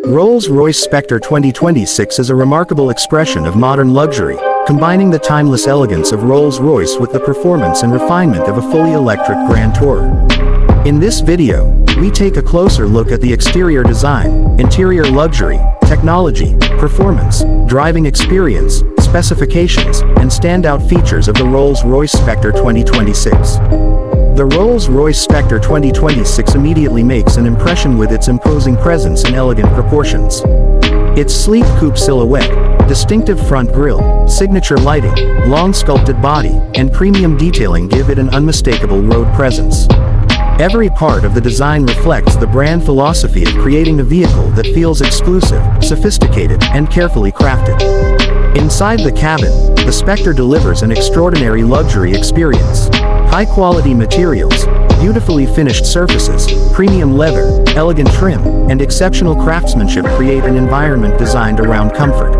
Rolls Royce Specter 2026 is a remarkable expression of modern luxury, combining the timeless elegance of Rolls Royce with the performance and refinement of a fully electric Grand Tourer. In this video, we take a closer look at the exterior design, interior luxury, technology, performance, driving experience, specifications, and standout features of the Rolls Royce Specter 2026. The Rolls Royce Specter 2026 immediately makes an impression with its imposing presence and elegant proportions. Its sleek coupe silhouette, distinctive front grille, signature lighting, long sculpted body, and premium detailing give it an unmistakable road presence. Every part of the design reflects the brand philosophy of creating a vehicle that feels exclusive, sophisticated, and carefully crafted. Inside the cabin, the Specter delivers an extraordinary luxury experience. High-quality materials, beautifully finished surfaces, premium leather, elegant trim, and exceptional craftsmanship create an environment designed around comfort.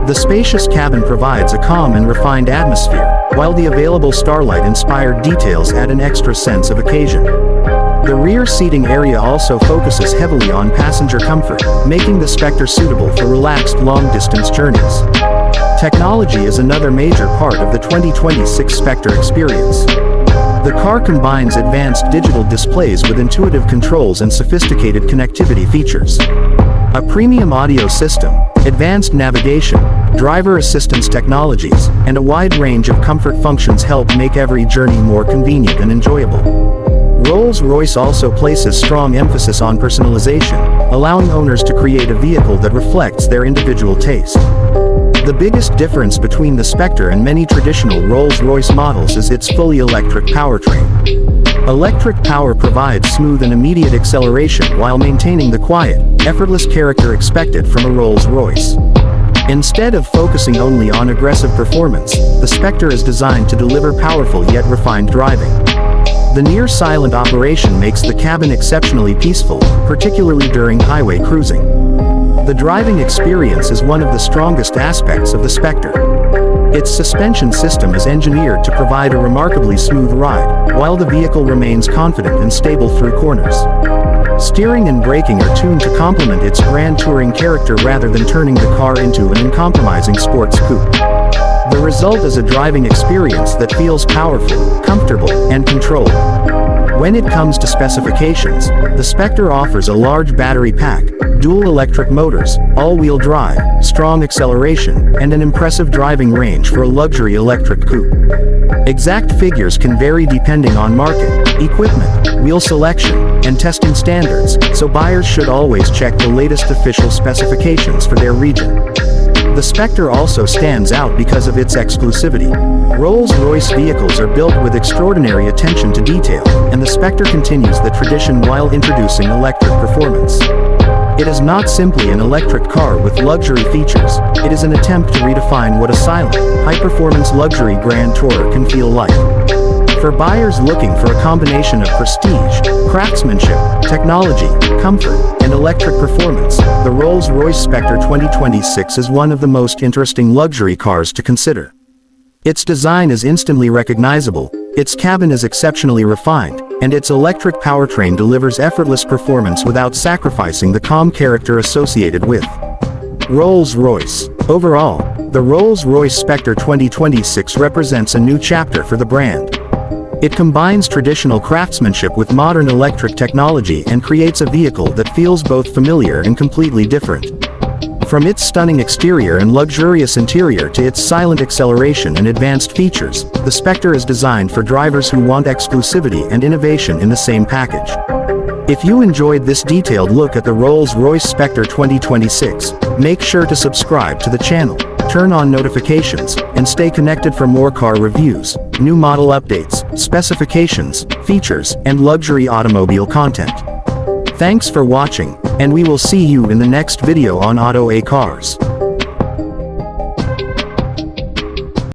The spacious cabin provides a calm and refined atmosphere, while the available starlight-inspired details add an extra sense of occasion. The rear seating area also focuses heavily on passenger comfort, making the Specter suitable for relaxed long-distance journeys. Technology is another major part of the 2026 Specter experience. The car combines advanced digital displays with intuitive controls and sophisticated connectivity features. A premium audio system, advanced navigation, driver assistance technologies, and a wide range of comfort functions help make every journey more convenient and enjoyable. Rolls-Royce also places strong emphasis on personalization, allowing owners to create a vehicle that reflects their individual taste. The biggest difference between the Specter and many traditional Rolls-Royce models is its fully electric powertrain. Electric power provides smooth and immediate acceleration while maintaining the quiet, effortless character expected from a Rolls-Royce. Instead of focusing only on aggressive performance, the Specter is designed to deliver powerful yet refined driving. The near-silent operation makes the cabin exceptionally peaceful, particularly during highway cruising. The driving experience is one of the strongest aspects of the Specter. Its suspension system is engineered to provide a remarkably smooth ride, while the vehicle remains confident and stable through corners. Steering and braking are tuned to complement its grand touring character rather than turning the car into an uncompromising sports coupe. The result is a driving experience that feels powerful, comfortable, and controlled. When it comes to specifications, the Specter offers a large battery pack, dual electric motors, all-wheel drive, strong acceleration, and an impressive driving range for a luxury electric coupe. Exact figures can vary depending on market, equipment, wheel selection, and testing standards, so buyers should always check the latest official specifications for their region. The Specter also stands out because of its exclusivity. Rolls-Royce vehicles are built with extraordinary attention to detail, and the Specter continues the tradition while introducing electric performance. It is not simply an electric car with luxury features, it is an attempt to redefine what a silent, high-performance luxury Grand Tourer can feel like. For buyers looking for a combination of prestige, craftsmanship, technology, comfort, and electric performance, the Rolls-Royce Specter 2026 is one of the most interesting luxury cars to consider. Its design is instantly recognizable, its cabin is exceptionally refined, and its electric powertrain delivers effortless performance without sacrificing the calm character associated with Rolls-Royce. Overall, the Rolls-Royce Specter 2026 represents a new chapter for the brand. It combines traditional craftsmanship with modern electric technology and creates a vehicle that feels both familiar and completely different. From its stunning exterior and luxurious interior to its silent acceleration and advanced features, the Specter is designed for drivers who want exclusivity and innovation in the same package. If you enjoyed this detailed look at the Rolls-Royce Specter 2026, make sure to subscribe to the channel, turn on notifications, and stay connected for more car reviews, new model updates, specifications, features, and luxury automobile content. Thanks for watching, and we will see you in the next video on Auto A Cars.